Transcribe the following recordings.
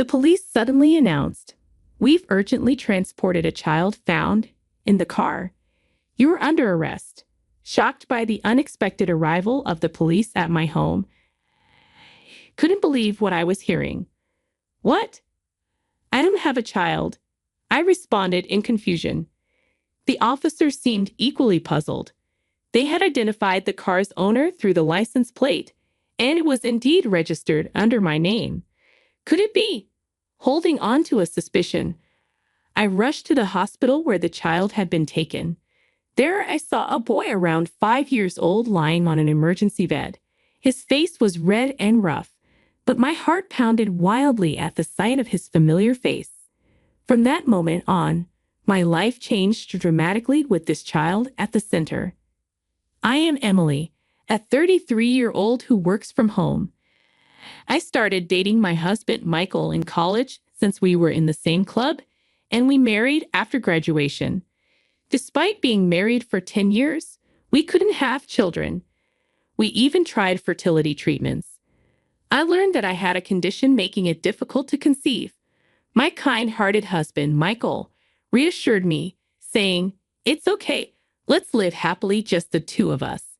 The police suddenly announced, "We've urgently transported a child found in the car. You are under arrest." Shocked by the unexpected arrival of the police at my home, couldn't believe what I was hearing. "What? I don't have a child," I responded in confusion. The officers seemed equally puzzled. They had identified the car's owner through the license plate, and it was indeed registered under my name. Could it be? Holding on to a suspicion, I rushed to the hospital where the child had been taken. There I saw a boy around 5 years old lying on an emergency bed. His face was red and rough, but my heart pounded wildly at the sight of his familiar face. From that moment on, my life changed dramatically with this child at the center. I am Emily, a 33-year-old who works from home. I started dating my husband Michael in college since we were in the same club, and we married after graduation. Despite being married for 10 years, we couldn't have children. We even tried fertility treatments. I learned that I had a condition making it difficult to conceive. My kind-hearted husband, Michael, reassured me, saying, "It's okay, let's live happily, just the two of us."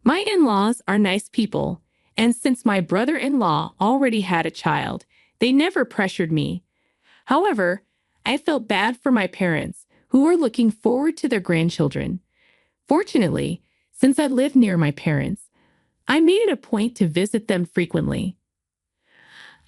My in-laws are nice people, and since my brother-in-law already had a child, they never pressured me. However, I felt bad for my parents, who were looking forward to their grandchildren. Fortunately, since I lived near my parents, I made it a point to visit them frequently.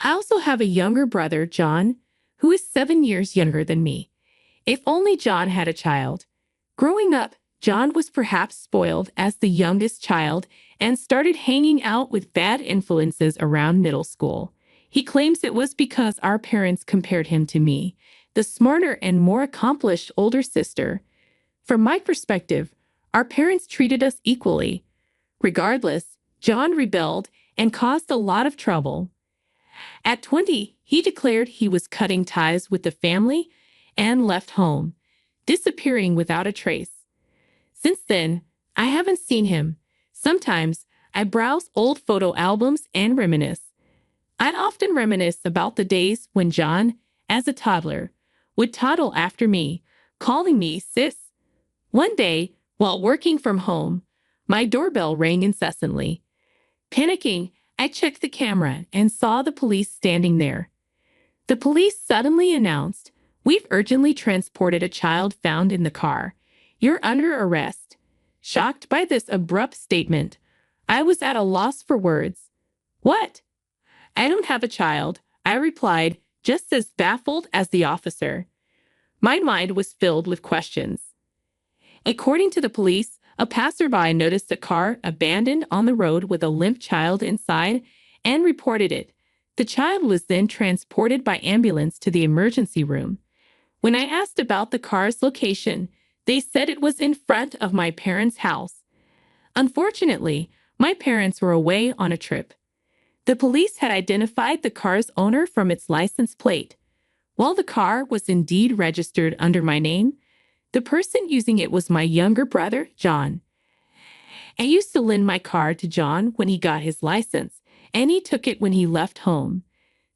I also have a younger brother, John, who is 7 years younger than me. If only John had a child. Growing up, John was perhaps spoiled as the youngest child and started hanging out with bad influences around middle school. He claims it was because our parents compared him to me, the smarter and more accomplished older sister. From my perspective, our parents treated us equally. Regardless, John rebelled and caused a lot of trouble. At 20, he declared he was cutting ties with the family and left home, disappearing without a trace. Since then, I haven't seen him. Sometimes, I browse old photo albums and reminisce. I'd often reminisce about the days when John, as a toddler, would toddle after me, calling me sis. One day, while working from home, my doorbell rang incessantly. Panicking, I checked the camera and saw the police standing there. The police suddenly announced, "We've urgently transported a child found in the car. You're under arrest." Shocked by this abrupt statement, I was at a loss for words. "What? I don't have a child," I replied, just as baffled as the officer. My mind was filled with questions. According to the police, a passerby noticed a car abandoned on the road with a limp child inside and reported it. The child was then transported by ambulance to the emergency room. When I asked about the car's location, they said it was in front of my parents' house. Unfortunately, my parents were away on a trip. The police had identified the car's owner from its license plate. While the car was indeed registered under my name, the person using it was my younger brother, John. I used to lend my car to John when he got his license, and he took it when he left home.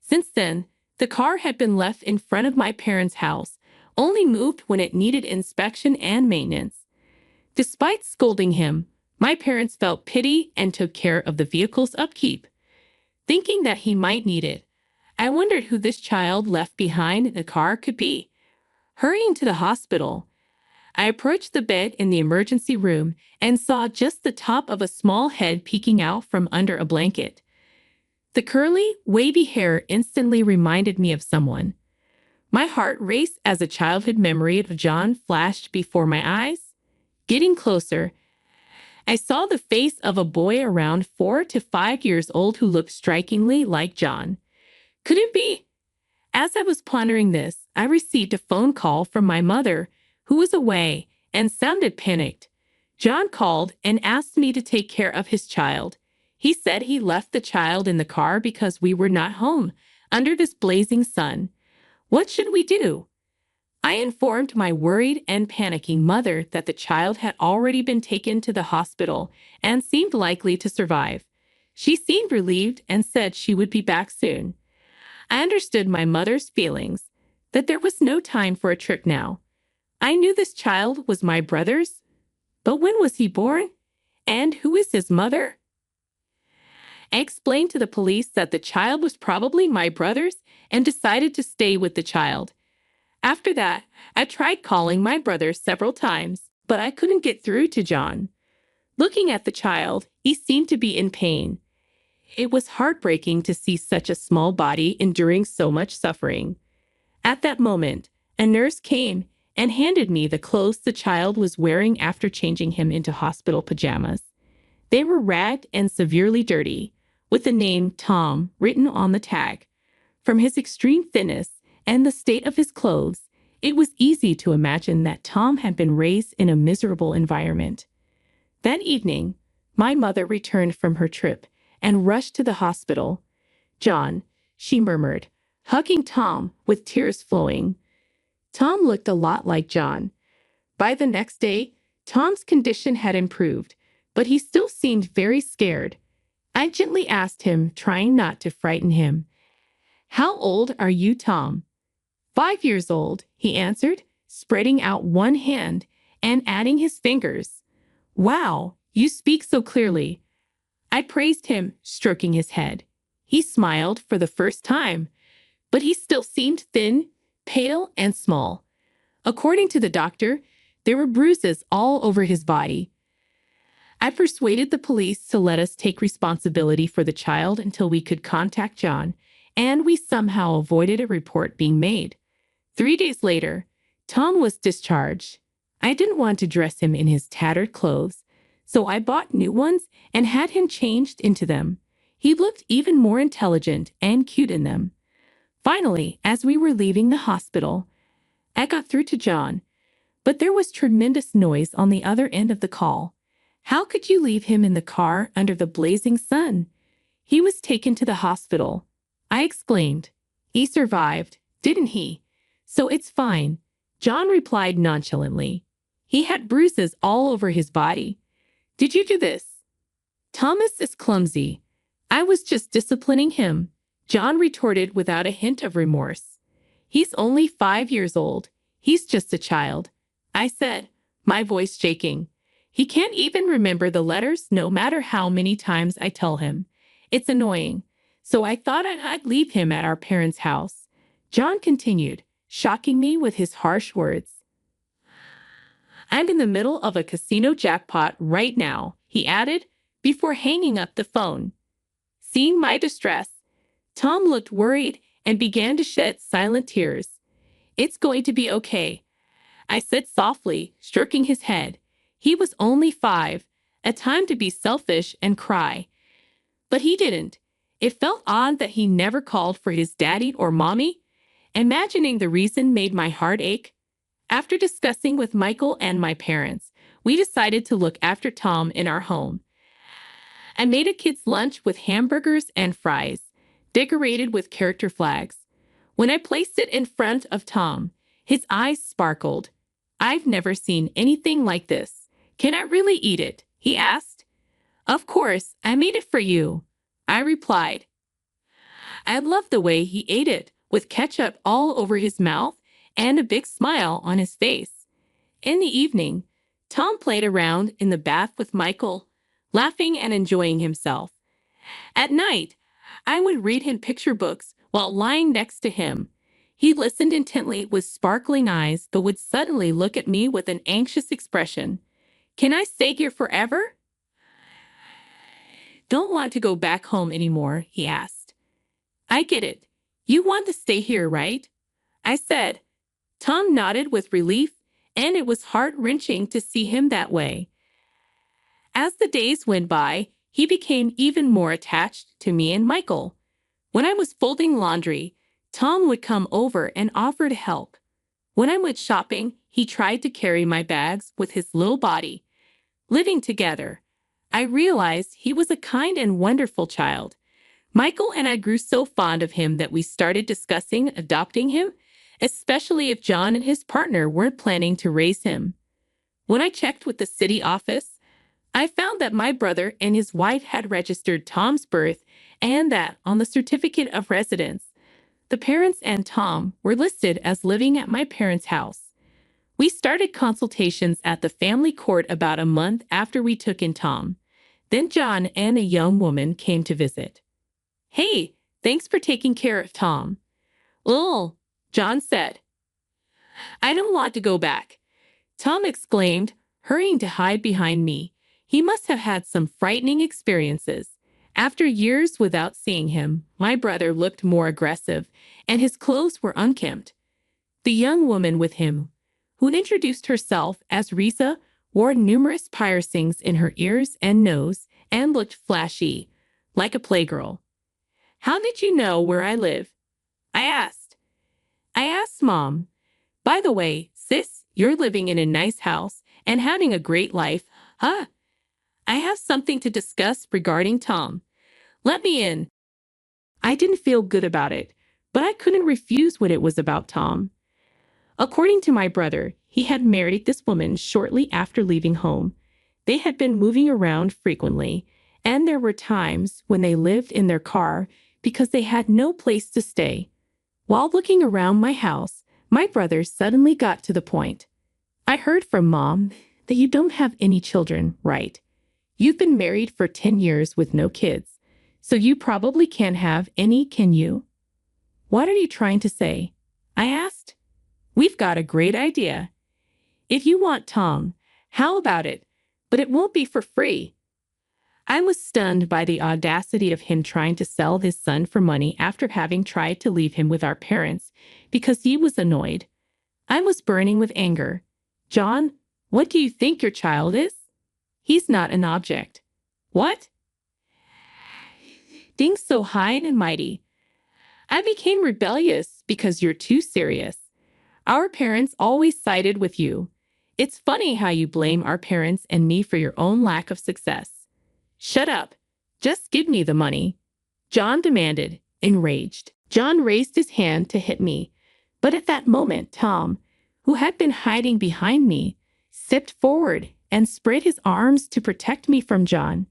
Since then, the car had been left in front of my parents' house, only moved when it needed inspection and maintenance. Despite scolding him, my parents felt pity and took care of the vehicle's upkeep. Thinking that he might need it, I wondered who this child left behind in the car could be. Hurrying to the hospital, I approached the bed in the emergency room and saw just the top of a small head peeking out from under a blanket. The curly, wavy hair instantly reminded me of someone. My heart raced as a childhood memory of John flashed before my eyes. Getting closer, I saw the face of a boy around 4 to 5 years old who looked strikingly like John. Could it be? As I was pondering this, I received a phone call from my mother, who was away and sounded panicked. John called and asked me to take care of his child. He said he left the child in the car because we were not home under this blazing sun. What should we do? I informed my worried and panicking mother that the child had already been taken to the hospital and seemed likely to survive. She seemed relieved and said she would be back soon. I understood my mother's feelings, that there was no time for a trip now. I knew this child was my brother's, but when was he born? And who is his mother? I explained to the police that the child was probably my brother's and decided to stay with the child. After that, I tried calling my brother several times, but I couldn't get through to John. Looking at the child, he seemed to be in pain. It was heartbreaking to see such a small body enduring so much suffering. At that moment, a nurse came and handed me the clothes the child was wearing after changing him into hospital pajamas. They were ragged and severely dirty, with the name Tom written on the tag. From his extreme thinness and the state of his clothes, it was easy to imagine that Tom had been raised in a miserable environment. That evening, my mother returned from her trip and rushed to the hospital. "John," she murmured, hugging Tom with tears flowing. Tom looked a lot like John. By the next day, Tom's condition had improved, but he still seemed very scared. I gently asked him, trying not to frighten him, "How old are you, Tom?" "5 years old," he answered, spreading out one hand and adding his fingers. "Wow, you speak so clearly." I praised him, stroking his head. He smiled for the first time, but he still seemed thin, pale, and small. According to the doctor, there were bruises all over his body. I persuaded the police to let us take responsibility for the child until we could contact John, and we somehow avoided a report being made. 3 days later, Tom was discharged. I didn't want to dress him in his tattered clothes, so I bought new ones and had him changed into them. He looked even more intelligent and cute in them. Finally, as we were leaving the hospital, I got through to John, but there was tremendous noise on the other end of the call. "How could you leave him in the car under the blazing sun?" "He was taken to the hospital," I exclaimed. "He survived, didn't he? So it's fine," John replied nonchalantly. "He had bruises all over his body." "Did you do this?" "Thomas is clumsy. I was just disciplining him," John retorted without a hint of remorse. "He's only 5 years old. He's just a child," I said, my voice shaking. "He can't even remember the letters no matter how many times I tell him. It's annoying. So I thought I'd leave him at our parents' house," John continued, shocking me with his harsh words. "I'm in the middle of a casino jackpot right now," he added, before hanging up the phone. Seeing my distress, Tom looked worried and began to shed silent tears. "It's going to be okay," I said softly, stroking his head. He was only 5, a time to be selfish and cry. But he didn't. It felt odd that he never called for his daddy or mommy. Imagining the reason made my heart ache. After discussing with Michael and my parents, we decided to look after Tom in our home. I made a kid's lunch with hamburgers and fries, decorated with character flags. When I placed it in front of Tom, his eyes sparkled. "I've never seen anything like this. Can I really eat it?" he asked. "Of course, I made it for you," I replied. I loved the way he ate it, with ketchup all over his mouth and a big smile on his face. In the evening, Tom played around in the bath with Michael, laughing and enjoying himself. At night, I would read him picture books while lying next to him. He listened intently with sparkling eyes, but would suddenly look at me with an anxious expression. "Can I stay here forever?" "Don't want to go back home anymore," he asked. "I get it. You want to stay here, right?" I said. Tom nodded with relief, and it was heart-wrenching to see him that way. As the days went by, he became even more attached to me and Michael. When I was folding laundry, Tom would come over and offer to help. When I went shopping, he tried to carry my bags with his little body. Living together, I realized he was a kind and wonderful child. Michael and I grew so fond of him that we started discussing adopting him, especially if John and his partner weren't planning to raise him. When I checked with the city office, I found that my brother and his wife had registered Tom's birth and that on the certificate of residence, The parents and Tom were listed as living at my parents' house. We started consultations at the family court about a month after we took in Tom. Then John and a young woman came to visit. "Hey, thanks for taking care of Tom." "Oh," John said. "I don't want to go back," Tom exclaimed, hurrying to hide behind me. He must have had some frightening experiences. After years without seeing him, my brother looked more aggressive, and his clothes were unkempt. The young woman with him, who introduced herself as Risa, wore numerous piercings in her ears and nose and looked flashy, like a playgirl. "How did you know where I live?" I asked. I asked Mom. "By the way, sis, you're living in a nice house and having a great life, huh? I have something to discuss regarding Tom. Let me in." I didn't feel good about it, but I couldn't refuse when it was about Tom. According to my brother, he had married this woman shortly after leaving home. They had been moving around frequently, and there were times when they lived in their car because they had no place to stay. While looking around my house, my brother suddenly got to the point. "I heard from Mom that you don't have any children, right? You've been married for 10 years with no kids, so you probably can't have any, can you?" "What are you trying to say?" I asked. "We've got a great idea. If you want Tom, how about it? But it won't be for free." I was stunned by the audacity of him trying to sell his son for money after having tried to leave him with our parents because he was annoyed. I was burning with anger. "John, what do you think your child is? He's not an object." "What?" "Things so high and mighty." "I became rebellious because you're too serious. Our parents always sided with you. It's funny how you blame our parents and me for your own lack of success." "Shut up. Just give me the money," John demanded, enraged. John raised his hand to hit me, but at that moment, Tom, who had been hiding behind me, stepped forward and spread his arms to protect me from John.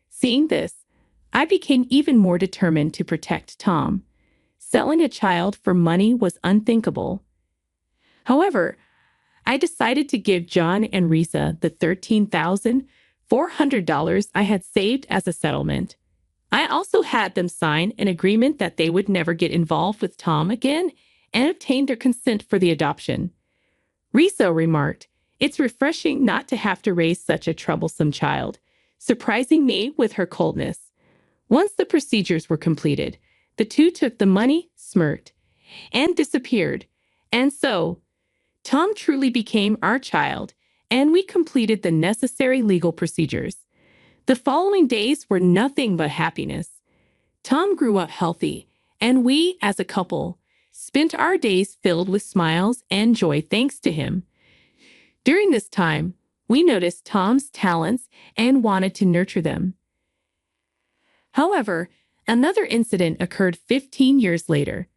Seeing this, I became even more determined to protect Tom. Selling a child for money was unthinkable. However, I decided to give John and Risa the $13,400 I had saved as a settlement. I also had them sign an agreement that they would never get involved with Tom again and obtain their consent for the adoption. Risa remarked, "It's refreshing not to have to raise such a troublesome child," surprising me with her coldness. Once the procedures were completed, the two took the money, smirked, and disappeared. And so, Tom truly became our child, and we completed the necessary legal procedures. The following days were nothing but happiness. Tom grew up healthy, and we, as a couple, spent our days filled with smiles and joy thanks to him. During this time, we noticed Tom's talents and wanted to nurture them. However, another incident occurred 15 years later.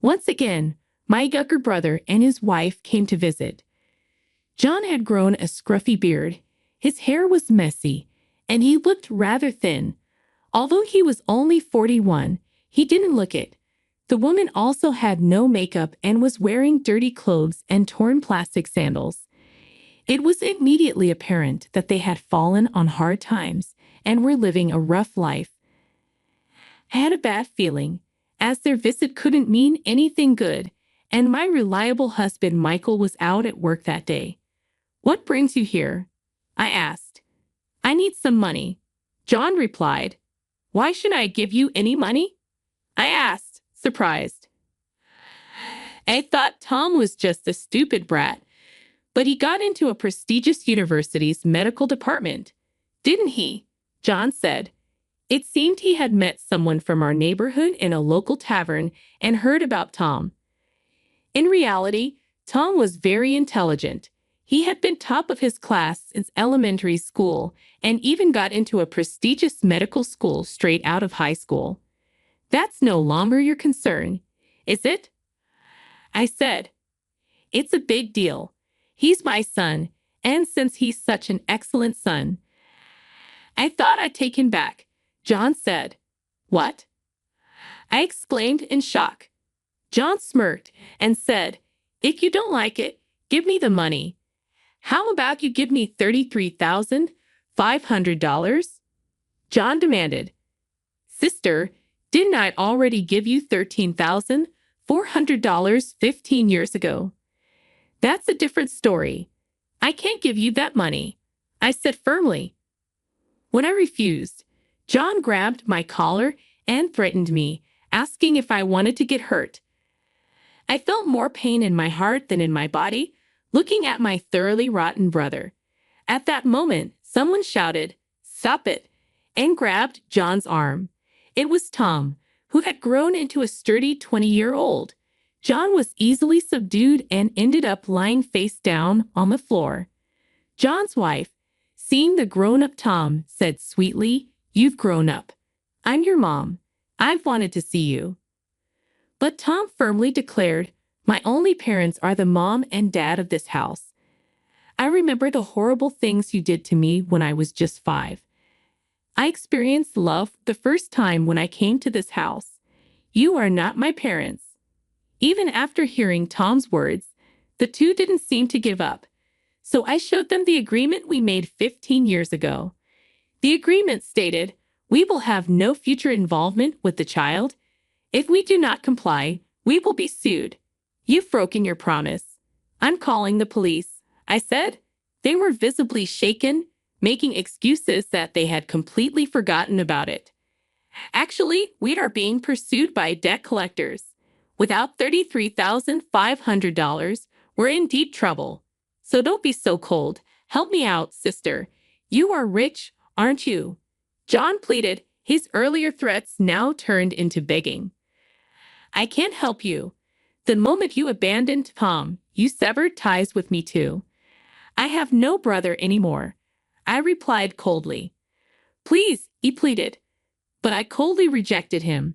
Once again, my younger brother and his wife came to visit. John had grown a scruffy beard, his hair was messy, and he looked rather thin. Although he was only 41, he didn't look it. The woman also had no makeup and was wearing dirty clothes and torn plastic sandals. It was immediately apparent that they had fallen on hard times and were living a rough life. I had a bad feeling, as their visit couldn't mean anything good, and my reliable husband Michael was out at work that day. "What brings you here?" I asked. "I need some money," John replied. "Why should I give you any money?" I asked, surprised. I thought Tom was just a stupid brat, but he got into a prestigious university's medical department. "Didn't he?" John said. It seemed he had met someone from our neighborhood in a local tavern and heard about Tom. In reality, Tom was very intelligent. He had been top of his class since elementary school and even got into a prestigious medical school straight out of high school. "That's no longer your concern, is it?" I said. "It's a big deal. He's my son, and since he's such an excellent son." "I thought I'd take him back," John said. "What?" I exclaimed in shock. John smirked and said, "If you don't like it, give me the money. How about you give me $33,500? John demanded. "Sister, didn't I already give you $13,400 15 years ago?" "That's a different story. I can't give you that money," I said firmly. When I refused, John grabbed my collar and threatened me, asking if I wanted to get hurt. I felt more pain in my heart than in my body, looking at my thoroughly rotten brother. At that moment, someone shouted, "Stop it," and grabbed John's arm. It was Tom, who had grown into a sturdy 20-year-old. John was easily subdued and ended up lying face down on the floor. John's wife, seeing the grown-up Tom, said sweetly, "You've grown up. I'm your mom. I've wanted to see you." But Tom firmly declared, "My only parents are the mom and dad of this house. I remember the horrible things you did to me when I was just 5. I experienced love the first time when I came to this house. You are not my parents." Even after hearing Tom's words, the two didn't seem to give up. So I showed them the agreement we made 15 years ago. The agreement stated, we will have no future involvement with the child. If we do not comply, we will be sued. You've broken your promise. I'm calling the police, I said. They were visibly shaken, making excuses that they had completely forgotten about it. Actually, we are being pursued by debt collectors. Without $33,500, we're in deep trouble. So don't be so cold. Help me out, sister. You are rich, aren't you? John pleaded, his earlier threats now turned into begging. I can't help you. The moment you abandoned Tom, you severed ties with me too. I have no brother anymore, I replied coldly. Please, he pleaded. But I coldly rejected him.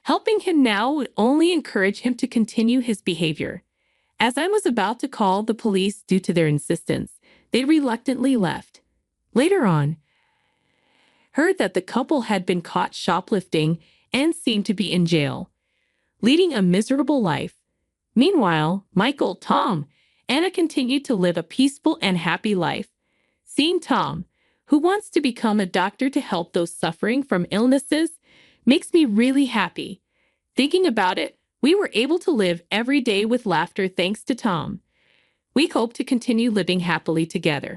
Helping him now would only encourage him to continue his behavior. As I was about to call the police due to their insistence, they reluctantly left. Later on, heard that the couple had been caught shoplifting and seemed to be in jail, leading a miserable life. Meanwhile, Michael, Tom, Anna continued to live a peaceful and happy life. Seeing Tom, who wants to become a doctor to help those suffering from illnesses, makes me really happy. Thinking about it, we were able to live every day with laughter thanks to Tom. We hope to continue living happily together.